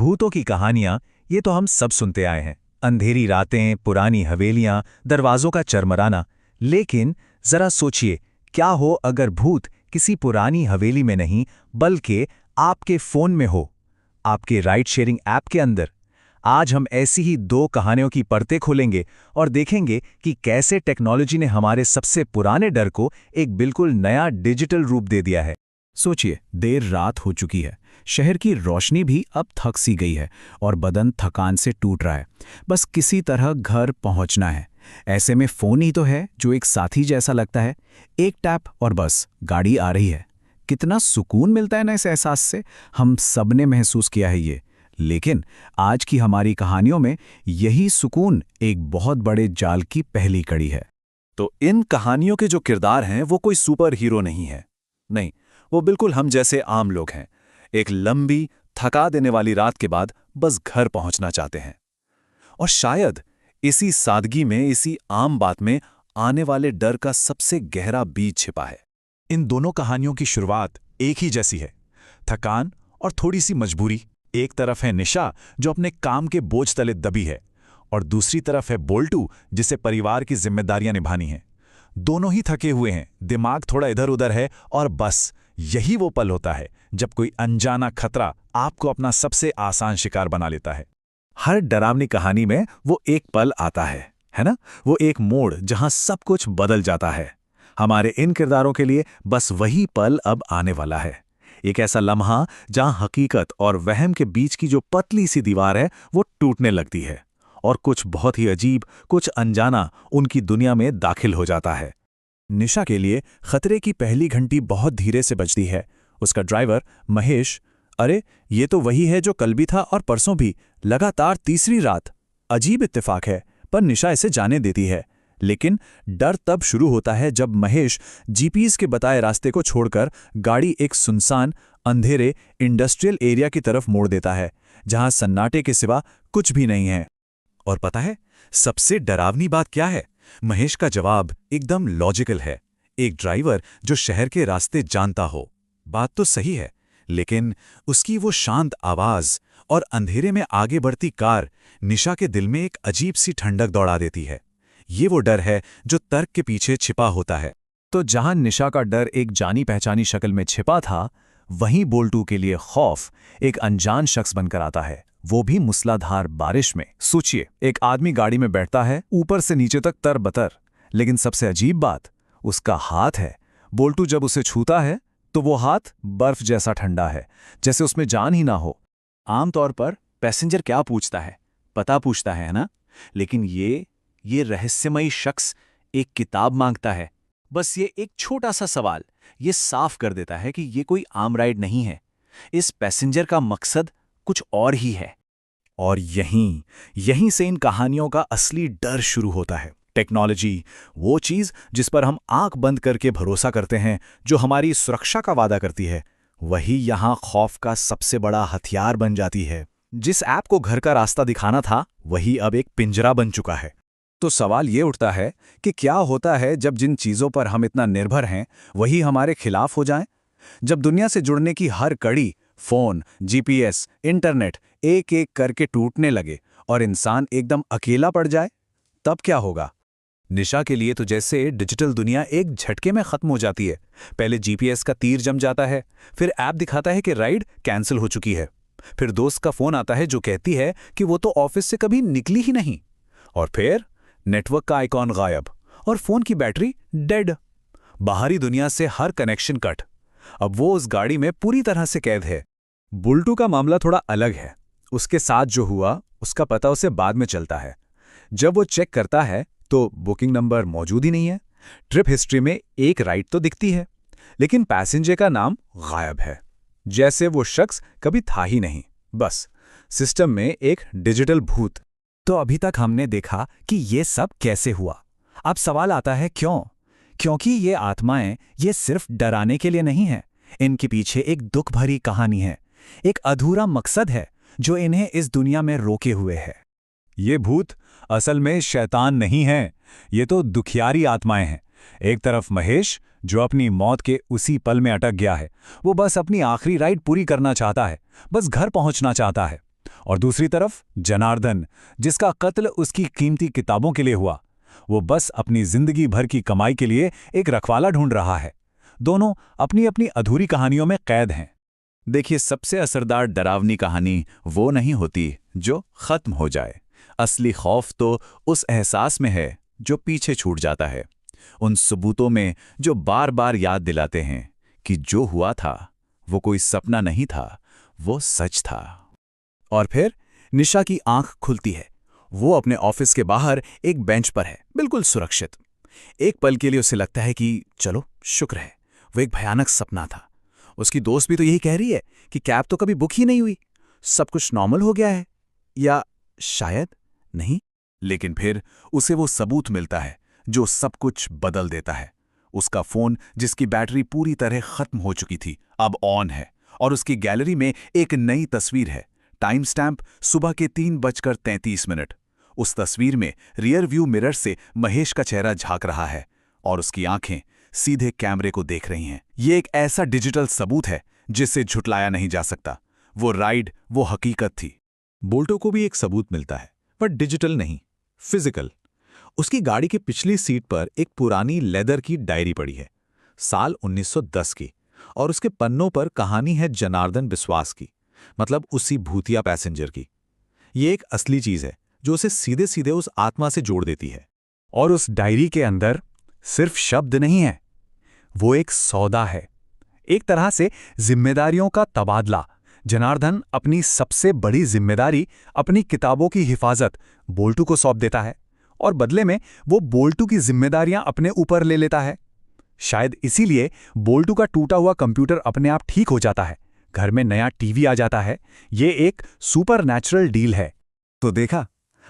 भूतों की कहानियां, ये तो हम सब सुनते आए हैं। अंधेरी रातें, पुरानी हवेलियां, दरवाजों का चरमराना। लेकिन जरा सोचिए, क्या हो अगर भूत किसी पुरानी हवेली में नहीं, बल्कि आपके फोन में हो, आपके राइड शेयरिंग ऐप के अंदर। आज हम ऐसी ही दो कहानियों की परतें खोलेंगे और देखेंगे कि कैसे टेक्नोलॉजी ने हमारे सबसे पुराने डर को एक बिल्कुल नया डिजिटल रूप दे दिया है। सोचिए, देर रात हो चुकी है, शहर की रोशनी भी अब थक सी गई है और बदन थकान से टूट रहा है। बस किसी तरह घर पहुंचना है। ऐसे में फोन ही तो है जो एक साथी जैसा लगता है। एक टैप और बस गाड़ी आ रही है। कितना सुकून मिलता है ना इस एहसास से। हम सबने महसूस किया है ये। लेकिन आज की हमारी कहानियों में यही सुकून एक बहुत बड़े जाल की पहली कड़ी है। तो इन कहानियों के जो किरदार हैं वो कोई सुपर हीरो नहीं है। नहीं, वो बिल्कुल हम जैसे आम लोग हैं। एक लंबी, थका देने वाली रात के बाद बस घर पहुंचना चाहते हैं। और शायद इसी सादगी में, इसी आम बात में आने वाले डर का सबसे गहरा बीज छिपा है। इन दोनों कहानियों की शुरुआत एक ही जैसी है, थकान और थोड़ी सी मजबूरी। एक तरफ है निशा, जो अपने काम के बोझ तले दबी है, और दूसरी तरफ है बोल्टू, जिसे परिवार की जिम्मेदारियां निभानी हैं। दोनों ही थके हुए हैं, दिमाग थोड़ा इधर उधर है, और बस यही वो पल होता है जब कोई अनजाना खतरा आपको अपना सबसे आसान शिकार बना लेता है। हर डरावनी कहानी में वो एक पल आता है ना? वो एक मोड़ जहां सब कुछ बदल जाता है। हमारे इन किरदारों के लिए बस वही पल अब आने वाला है। एक ऐसा लम्हा जहां हकीकत और वहम के बीच की जो पतली सी दीवार है वो टूटने लगती है, और कुछ बहुत ही अजीब, कुछ अनजाना उनकी दुनिया में दाखिल हो जाता है। निशा के लिए खतरे की पहली घंटी बहुत धीरे से बजती है। उसका ड्राइवर महेश, अरे ये तो वही है जो कल भी था और परसों भी, लगातार तीसरी रात। अजीब इत्तेफाक है, पर निशा इसे जाने देती है। लेकिन डर तब शुरू होता है जब महेश जीपीएस के बताए रास्ते को छोड़कर गाड़ी एक सुनसान, अंधेरे इंडस्ट्रियल एरिया की तरफ मोड़ देता है, जहां सन्नाटे के सिवा कुछ भी नहीं है। और पता है सबसे डरावनी बात क्या है? महेश का जवाब एकदम लॉजिकल है। एक ड्राइवर जो शहर के रास्ते जानता हो। बात तो सही है, लेकिन उसकी वो शांत आवाज और अंधेरे में आगे बढ़ती कार निशा के दिल में एक अजीब सी ठंडक दौड़ा देती है। ये वो डर है जो तर्क के पीछे छिपा होता है। तो जहां निशा का डर एक जानी पहचानी शक्ल में छिपा था, वहीं बोल्टू के लिए खौफ एक अनजान शख्स बनकर आता है, वो भी मूसलाधार बारिश में। सोचिए, एक आदमी गाड़ी में बैठता है, ऊपर से नीचे तक तरबतर, लेकिन सबसे अजीब बात उसका हाथ है। बोल्टू जब उसे छूता है तो वो हाथ बर्फ जैसा ठंडा है, जैसे उसमें जान ही ना हो। आमतौर पर पैसेंजर क्या पूछता है? पता पूछता है ना? लेकिन ये रहस्यमयी शख्स एक किताब मांगता है। बस ये एक छोटा सा सवाल ये साफ कर देता है कि ये कोई आम राइड नहीं है। इस पैसेंजर का मकसद कुछ और ही है। और यहीं से इन कहानियों का असली डर शुरू होता है। टेक्नोलॉजी, वो चीज जिस पर हम आंख बंद करके भरोसा करते हैं, जो हमारी सुरक्षा का वादा करती है, वही यहां खौफ का सबसे बड़ा हथियार बन जाती है। जिस ऐप को घर का रास्ता दिखाना था, वही अब एक पिंजरा बन चुका है। तो सवाल ये उठता है कि क्या होता है जब जिन चीजों पर हम इतना निर्भर हैं वही हमारे खिलाफ हो जाएं? जब दुनिया से जुड़ने की हर कड़ी, फोन, जीपीएस, इंटरनेट एक एक करके टूटने लगे और इंसान एकदम अकेला पड़ जाए, तब क्या होगा? निशा के लिए तो जैसे डिजिटल दुनिया एक झटके में खत्म हो जाती है। पहले जीपीएस का तीर जम जाता है, फिर ऐप दिखाता है कि राइड कैंसिल हो चुकी है, फिर दोस्त का फोन आता है जो कहती है कि वो तो ऑफिस से कभी निकली ही नहीं, और फिर नेटवर्क का आइकॉन गायब और फोन की बैटरी डेड। बाहरी दुनिया से हर कनेक्शन कट। अब वो उस गाड़ी में पूरी तरह से कैद है। बुल्टू का मामला थोड़ा अलग है। उसके साथ जो हुआ उसका पता उसे बाद में चलता है। जब वो चेक करता है तो बुकिंग नंबर मौजूद ही नहीं है। ट्रिप हिस्ट्री में एक राइड तो दिखती है, लेकिन पैसेंजर का नाम गायब है, जैसे वो शख्स कभी था ही नहीं। बस सिस्टम में एक डिजिटल भूत। तो अभी तक हमने देखा कि ये सब कैसे हुआ। अब सवाल आता है क्यों? क्योंकि ये आत्माएं ये सिर्फ डराने के लिए नहीं है। इनके पीछे एक दुख भरी कहानी है, एक अधूरा मकसद है जो इन्हें इस दुनिया में रोके हुए है। ये भूत असल में शैतान नहीं हैं, ये तो दुखियारी आत्माएं हैं। एक तरफ महेश, जो अपनी मौत के उसी पल में अटक गया है, वो बस अपनी आखिरी राइड पूरी करना चाहता है, बस घर पहुंचना चाहता है। और दूसरी तरफ जनार्दन, जिसका कत्ल उसकी कीमती किताबों के लिए हुआ। वो बस अपनी जिंदगी भर की कमाई के लिए एक रखवाला ढूंढ रहा है। दोनों अपनी अपनी अधूरी कहानियों में कैद हैं। देखिए, सबसे असरदार डरावनी कहानी वो नहीं होती जो खत्म हो जाए। असली खौफ तो उस एहसास में है जो पीछे छूट जाता है, उन सबूतों में जो बार बार याद दिलाते हैं कि जो हुआ था वो कोई सपना नहीं था, वो सच था। और फिर निशा की आंख खुलती है। वो अपने ऑफिस के बाहर एक बेंच पर है, बिल्कुल सुरक्षित। एक पल के लिए उसे लगता है कि चलो शुक्र है, वो एक भयानक सपना था। उसकी दोस्त भी तो यही कह रही है कि कैब तो कभी बुक ही नहीं हुई, सब कुछ नॉर्मल हो गया है, या शायद नहीं। लेकिन फिर उसे वो सबूत मिलता है जो सब कुछ बदल देता है। उसका फोन, जिसकी बैटरी पूरी तरह खत्म हो चुकी थी, अब ऑन है और उसकी गैलरी में एक नई तस्वीर है। टाइम स्टैम्प सुबह के 3:33। उस तस्वीर में रियर व्यू मिरर से महेश का चेहरा झांक रहा है और उसकी आंखें सीधे कैमरे को देख रही हैं। ये एक ऐसा डिजिटल सबूत है जिसे झुटलाया नहीं जा सकता। वो राइड, वो हकीकत थी। बोल्टो को भी एक सबूत मिलता है, पर डिजिटल नहीं, फिजिकल। उसकी गाड़ी की पिछली सीट पर एक पुरानी लेदर की डायरी पड़ी है, साल 1910 की, और उसके पन्नों पर कहानी है जनार्दन बिस्वास की, मतलब उसी भूतिया पैसेंजर की। ये एक असली चीज है जो उसे सीधे सीधे उस आत्मा से जोड़ देती है। और उस डायरी के अंदर सिर्फ शब्द नहीं है, वो एक सौदा है, एक तरह से जिम्मेदारियों का तबादला। जनार्दन अपनी सबसे बड़ी जिम्मेदारी, अपनी किताबों की हिफाजत, बोल्टू को सौंप देता है और बदले में वो बोल्टू की जिम्मेदारियां अपने ऊपर ले लेता है। शायद इसीलिए बोल्टू का टूटा हुआ कंप्यूटर अपने आप ठीक हो जाता है, घर में नया टीवी आ जाता है। ये एक सुपर नेचुरल डील है। तो देखा,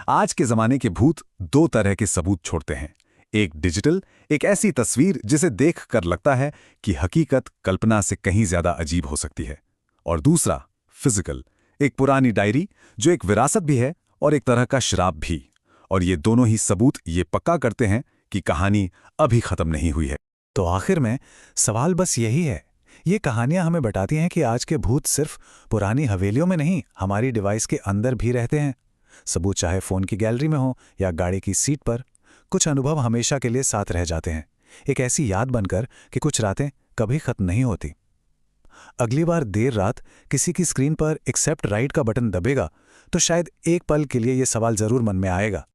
आज के जमाने के भूत दो तरह के सबूत छोड़ते हैं। एक डिजिटल, एक ऐसी तस्वीर जिसे देख कर लगता है कि हकीकत कल्पना से कहीं ज्यादा अजीब हो सकती है, और दूसरा फिजिकल, एक पुरानी डायरी जो एक विरासत भी है और एक तरह का श्राप भी। और ये दोनों ही सबूत ये पक्का करते हैं कि कहानी अभी खत्म नहीं हुई है। तो आखिर में सवाल बस यही है, ये कहानियां हमें बताती हैं कि आज के भूत सिर्फ पुरानी हवेलियों में नहीं, हमारी डिवाइस के अंदर भी रहते हैं। सबूत चाहे फोन की गैलरी में हो या गाड़ी की सीट पर, कुछ अनुभव हमेशा के लिए साथ रह जाते हैं, एक ऐसी याद बनकर कि कुछ रातें कभी खत्म नहीं होती। अगली बार देर रात किसी की स्क्रीन पर एक्सेप्ट राइट का बटन दबेगा तो शायद एक पल के लिए ये सवाल जरूर मन में आएगा,